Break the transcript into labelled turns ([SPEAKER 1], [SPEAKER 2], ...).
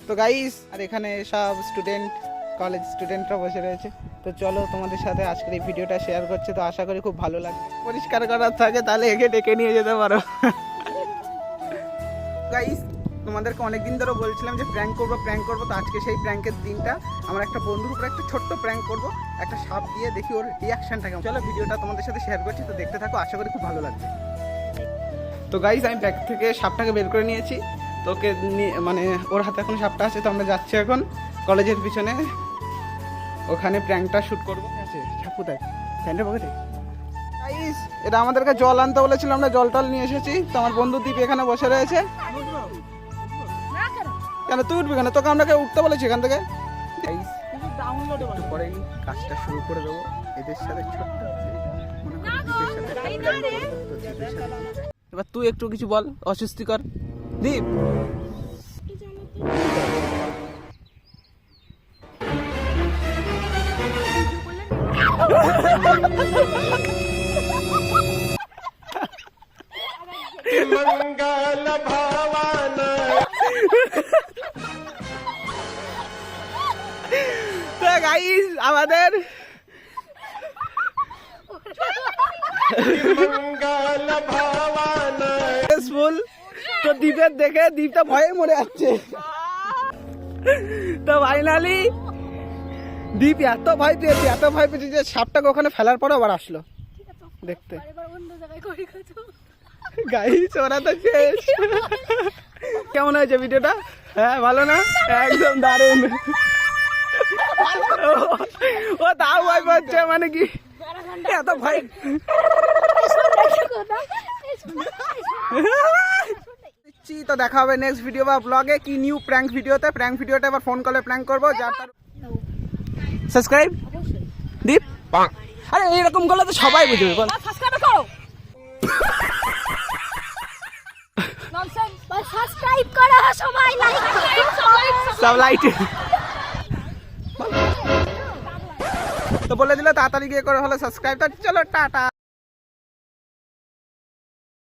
[SPEAKER 1] তো গাইস আর এখানে সব স্টুডেন্ট কলেজ স্টুডেন্টরা বসে রয়েছে। তো চলো তোমাদের সাথে আজকের এই ভিডিওটা শেয়ার করছে, তো আশা করি খুব ভালো লাগবে। পরিষ্কার করার থাকে তাহলে একে ডেকে নিয়ে যেতে পারো। গাইস তোমাদেরকে অনেকদিন ধরে বলছিলাম যে প্র্যাঙ্ক করবো, তো আজকে সেই প্র্যাঙ্কের দিনটা। আমার একটা বন্ধুর উপরে একটা ছোট্ট প্র্যাঙ্ক করবো, একটা সাপ দিয়ে, দেখি ওর রিয়াকশনটা কেমন। চলো ভিডিওটা তোমাদের সাথে শেয়ার করছি, তো দেখতে থাকো, আশা করি খুব ভালো লাগবে। তো গাইস আমি ব্যাগ থেকে সাপটাকে বের করে নিয়েছি, তোকে মানে ওর হাতে এখন সাপটা আছে। তো আমরা যাচ্ছি এখন কলেজের পিছনে, ওখানে প্র্যাঙ্কটা শ্যুট করবো। আছে সাপ কোথায়? প্যান্টের পকেটে। গাইস এটা আমাদেরকে জল আনতে বলেছিল, আমরা জল টল নিয়ে এসেছি। তো আমার বন্ধু দীপ এখানে বসে রয়েছে। কেন তুই উঠবি কেন? তোকে আমরা উঠতে বলেছি এখান থেকে। একটু পরেই কাজটা শুরু করে দেবো এদের সাথে, ছোট্ট এবার তুই একটু কিছু বল, অস্বস্তিকর। দীপ মঙ্গল ভবন। তো গাইস আমাদের মঙ্গল ভবন ফুল। তো দীপের দেখে দীপটা ভয়ে মরে যাচ্ছে। তো ফাইনালি দীপ এত ভয় পেয়েছে যে সাপটাকে ওখানে ফেলার পরে আবার আসলো দেখতে। গাইস ওরা তো শেষ। কেমন হয়েছে ভিডিওটা? হ্যাঁ ভালো না? একদম দারুণ। ও তাও ভয় পাচ্ছে, মানে কি এত ভয়। তো দেখা হবে নেক্সট ভিডিও বা ব্লগে কি নিউ প্র্যাঙ্ক ভিডিওতে। প্র্যাঙ্ক ভিডিওটা এবার ফোন কলে প্র্যাঙ্ক করবো। যার তার সাবস্ক্রাইব দীপ। আরে এরকম করলে তো সবাই বুঝবে। বল
[SPEAKER 2] সাবস্ক্রাইব করো সবাই, লাইক করো
[SPEAKER 1] সব লাইট। তো বলে দিলে তাড়াতাড়ি গিয়ে করে হলো সাবস্ক্রাইব। তো চলো টাটা।